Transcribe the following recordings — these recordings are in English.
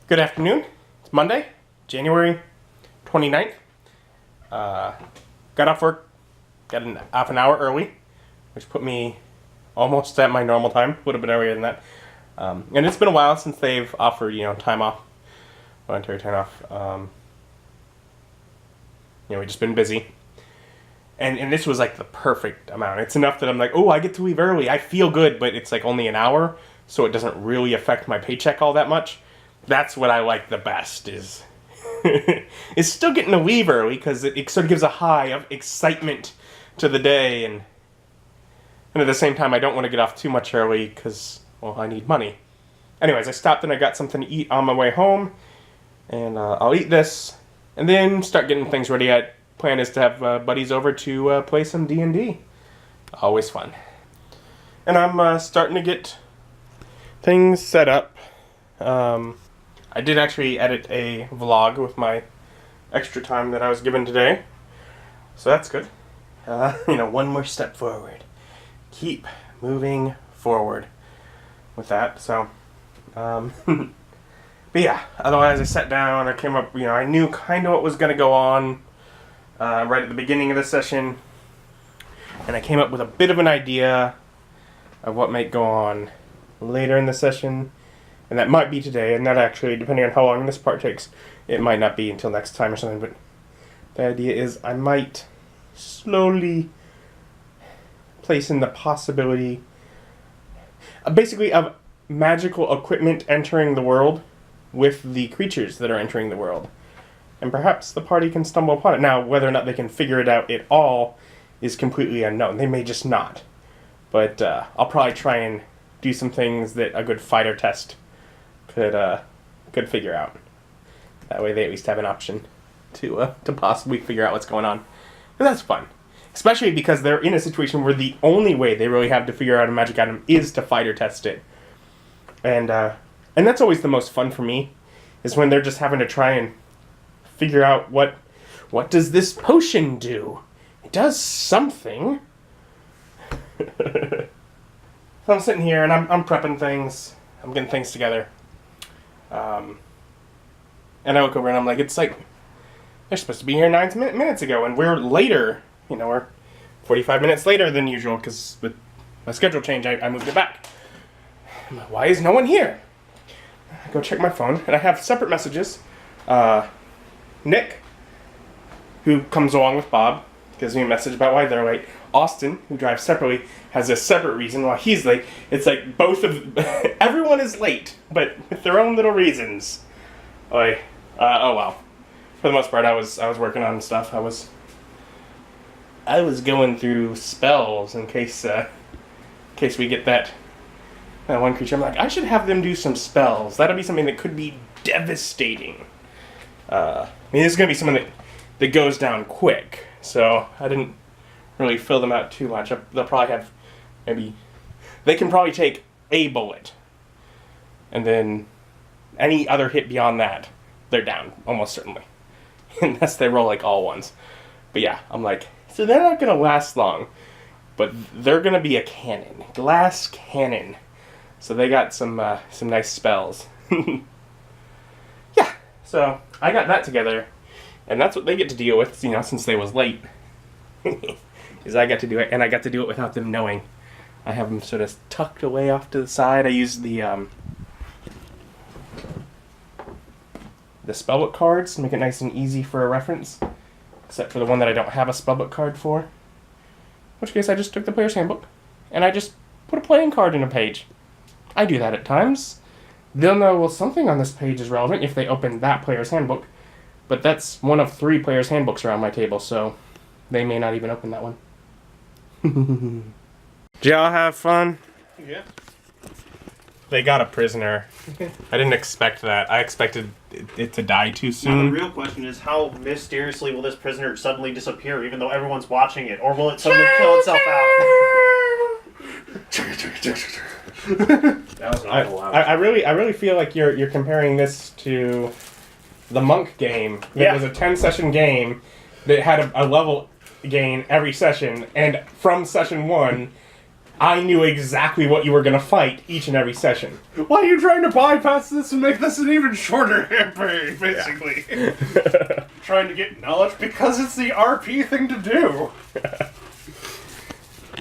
Good afternoon. It's Monday, January 29th. Got off work, got half an hour early, which put me almost at my normal time, a little bit earlier than that. And it's been a while since they've offered, time off, voluntary time off. We've just been busy. And this was like the perfect amount. It's enough that I'm like, oh, I get to leave early. I feel good, but it's like only an hour, so it doesn't really affect my paycheck all that much. That's what I like the best, is still getting to leave early, because it sort of gives a high of excitement to the day, and at the same time I don't want to get off too much early because, well, I need money. Anyways, I stopped and I got something to eat on my way home, and I'll eat this and then start getting things ready. Plan is to have buddies over to play some D&D. Always fun. And I'm starting to get things set up. I did actually edit a vlog with my extra time that I was given today, so that's good. One more step forward. Keep moving forward with that. So, but yeah. Otherwise, I sat down. I came up. I knew kind of what was going to go on right at the beginning of the session, and I came up with a bit of an idea of what might go on later in the session. And that might be today, and that actually, depending on how long this part takes, it might not be until next time or something, but the idea is I might slowly place in the possibility, basically, of magical equipment entering the world with the creatures that are entering the world. And perhaps the party can stumble upon it. Now, whether or not they can figure it out at all is completely unknown. They may just not. But I'll probably try and do some things that a good fighter test could figure out. That way they at least have an option to possibly figure out what's going on. And that's fun. Especially because they're in a situation where the only way they really have to figure out a magic item is to fighter test it. And that's always the most fun for me, is when they're just having to try and figure out what does this potion do? It does something. So I'm sitting here and I'm prepping things. I'm getting things together. And I look over and I'm like, it's like, they're supposed to be here 9 minutes ago, and we're later. We're 45 minutes later than usual, because with my schedule change, I moved it back. I'm like, why is no one here? I go check my phone, and I have separate messages. Nick, who comes along with Bob, gives me a message about why they're late. Austin, who drives separately, has a separate reason why he's late. It's like everyone is late, but with their own little reasons. Oh well. For the most part, I was working on stuff. I was going through spells in case we get that one creature. I'm like, I should have them do some spells. That'll be something that could be devastating. This is gonna be something that goes down quick. So I didn't really fill them out too much. They'll probably have they can probably take a bullet, and then any other hit beyond that, they're down almost certainly, unless they roll like all ones. But yeah, I'm like, so they're not gonna last long, but they're gonna be a cannon, glass cannon. So they got some nice spells. Yeah, so I got that together, and that's what they get to deal with. Since they was late. Is I got to do it, and I got to do it without them knowing. I have them sort of tucked away off to the side. I use the spellbook cards to make it nice and easy for a reference, except for the one that I don't have a spellbook card for. In which case, I just took the player's handbook, and I just put a playing card in a page. I do that at times. They'll know, well, something on this page is relevant if they open that player's handbook, but that's one of 3 players' handbooks around my table, so they may not even open that one. Did y'all have fun? Yeah. They got a prisoner. I didn't expect that. I expected it to die too soon. Now, the real question is, how mysteriously will this prisoner suddenly disappear, even though everyone's watching it? Or will it suddenly kill itself out? That was not loud. I really feel like you're comparing this to the Monk game. It was a 10-session game that had a level gain every session, and from session 1, I knew exactly what you were going to fight each and every session. Why are you trying to bypass this and make this an even shorter campaign, basically? Trying to get knowledge because it's the RP thing to do.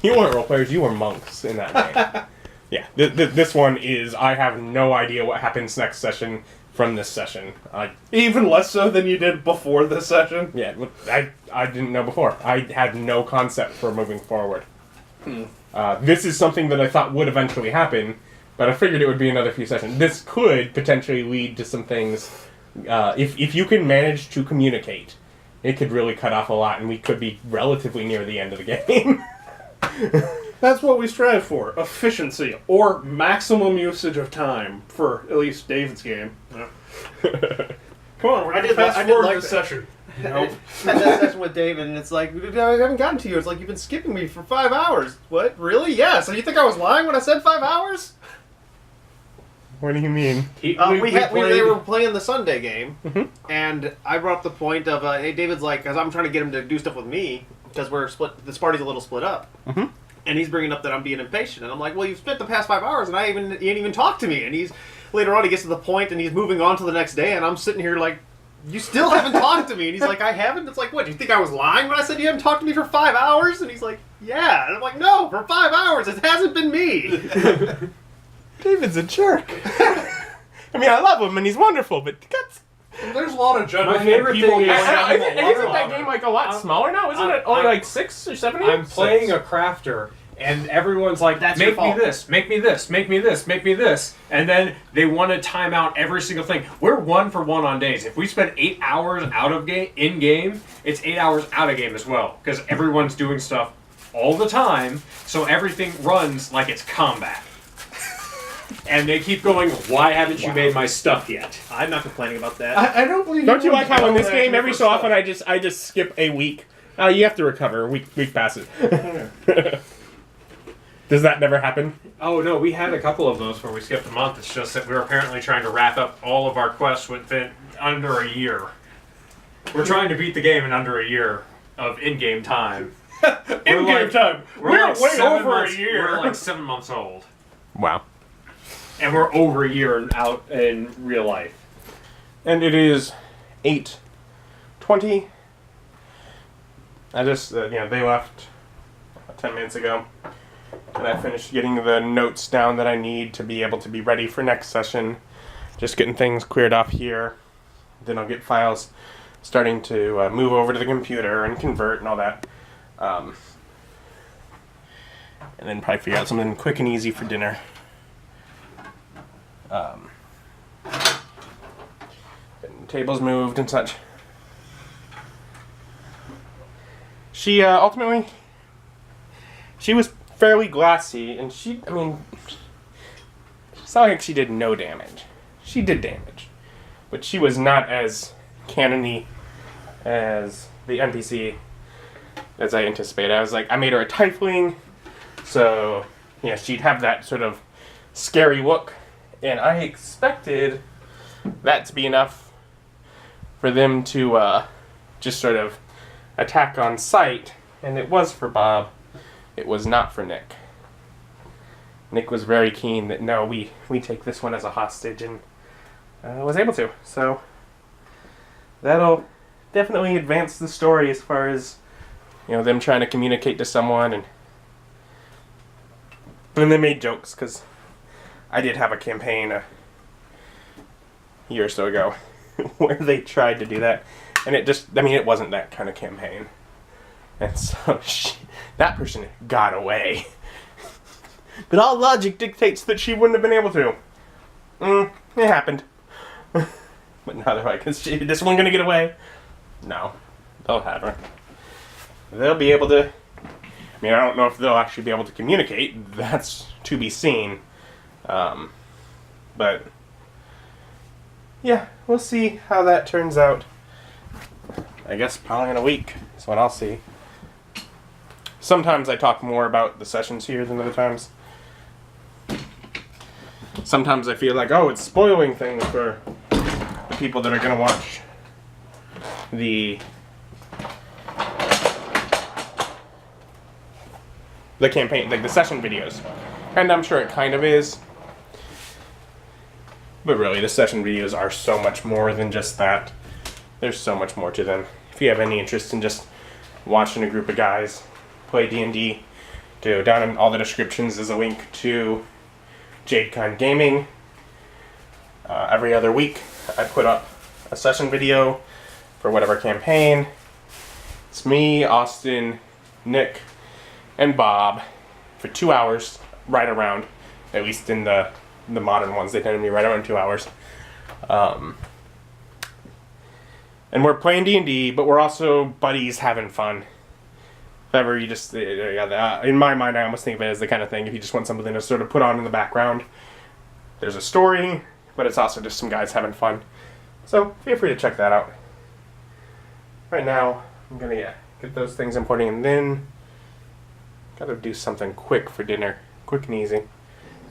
You weren't role players, you were monks in that game. Yeah, this one is, I have no idea what happens next session from this session. Even less so than you did before this session? Yeah, I didn't know before. I had no concept for moving forward. This is something that I thought would eventually happen, but I figured it would be another few sessions. This could potentially lead to some things. If you can manage to communicate, it could really cut off a lot, and we could be relatively near the end of the game. That's what we strive for. Efficiency, or maximum usage of time, for at least David's game. Yeah. Come on, we're going to fast forward this session. Nope. Had that session with David, and it's like, I haven't gotten to you. It's like, you've been skipping me for 5 hours. What? Really? Yeah, so you think I was lying when I said 5 hours? What do you mean? They were playing the Sunday game, and I brought up the point of, hey, David's like, because I'm trying to get him to do stuff with me, because we're split, this party's a little split up. And he's bringing up that I'm being impatient, and I'm like, well, you've spent the past 5 hours, and you ain't even talked to me. And later on, he gets to the point, and he's moving on to the next day, and I'm sitting here like, you still haven't talked to me. And he's like, I haven't? It's like, what, do you think I was lying when I said you haven't talked to me for 5 hours? And he's like, yeah. And I'm like, no, for 5 hours, it hasn't been me. David's a jerk. I mean, I love him, and he's wonderful, but there's a lot of judgment. My favorite people thing is- isn't that game like a lot smaller now? Isn't it only like 6 or 7 years? I'm playing a crafter, and everyone's like, That's make your me fault. this, make me this, make me this, make me this. And then they want to time out every single thing. We're 1 for 1 on days. If we spend 8 hours out of game, in game, it's 8 hours out of game as well. Because everyone's doing stuff all the time, so everything runs like it's combat. And they keep going, why haven't you made my stuff yet? I'm not complaining about that. I don't believe. Don't you like how in this actually game, every for so stuff. often, I just skip a week? You have to recover. Week passes. Does that never happen? Oh no, we had a couple of those where we skipped a month. It's just that we were apparently trying to wrap up all of our quests within under a year. We're trying to beat the game in under a year of in-game time. In-game time. We're like way 7 over months, a year. We're like 7 months old. Wow. And we're over a year out in real life. And it is 8:20. I just, they left 10 minutes ago. And I finished getting the notes down that I need to be able to be ready for next session. Just getting things cleared off here. Then I'll get files starting to move over to the computer and convert and all that. And then probably figure out something quick and easy for dinner. Getting tables moved and such. She ultimately, she was fairly glassy, and it's not like she did no damage. She did damage, but she was not as canony as the NPC as I anticipated. I made her a tiefling, so yeah, she'd have that sort of scary look, and I expected that to be enough for them to just sort of attack on sight, and it was for Bob. It was not for Nick. Nick was very keen that, no, we take this one as a hostage, and was able to. So that'll definitely advance the story as far as, them trying to communicate to someone. And they made jokes, because I did have a campaign a year or so ago where they tried to do that. And it wasn't that kind of campaign. And so that person got away. But all logic dictates that she wouldn't have been able to. It happened. But now they're like, is this one going to get away? No. They'll have her. They'll be able to... I don't know if they'll actually be able to communicate. That's to be seen. But... yeah, we'll see how that turns out. I guess probably in a week is what I'll see. Sometimes I talk more about the sessions here than other times. Sometimes I feel like, it's spoiling things for the people that are going to watch the the campaign, like the session videos. And I'm sure it kind of is. But really, the session videos are so much more than just that. There's so much more to them. If you have any interest in just watching a group of guys play D&D, down in all the descriptions is a link to Jadekind Gaming. Every other week, I put up a session video for whatever campaign. It's me, Austin, Nick, and Bob for 2 hours, right around. At least in the modern ones, they tend to be right around 2 hours. And we're playing D&D, but we're also buddies having fun. If ever you just, in my mind, I almost think of it as the kind of thing, if you just want something to sort of put on in the background. There's a story, but it's also just some guys having fun. So feel free to check that out. Right now, I'm gonna get those things importing, and then gotta do something quick for dinner, quick and easy.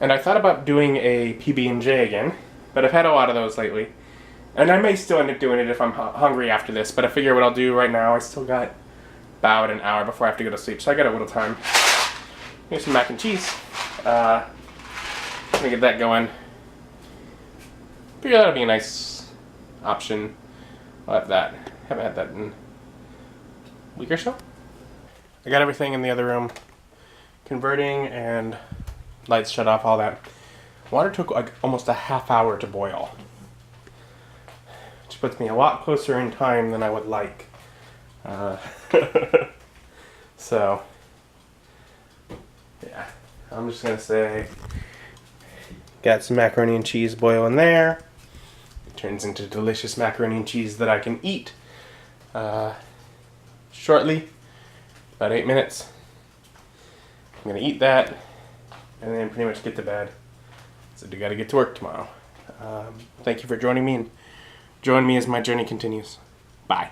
And I thought about doing a PB&J again, but I've had a lot of those lately. And I may still end up doing it if I'm hungry after this, but I figure what I'll do right now, I still got about an hour before I have to go to sleep, so I got a little time. Here's some mac and cheese. Let me get that going. Figure that'll be a nice option. I'll have that. Haven't had that in a week or so. I got everything in the other room. Converting and lights shut off, all that. Water took like almost a half hour to boil. Which puts me a lot closer in time than I would like. So, yeah. I'm just gonna say, got some macaroni and cheese boiling there. It turns into delicious macaroni and cheese that I can eat shortly, about 8 minutes. I'm gonna eat that and then pretty much get to bed. So I gotta get to work tomorrow. Thank you for joining me, and join me as my journey continues. Bye.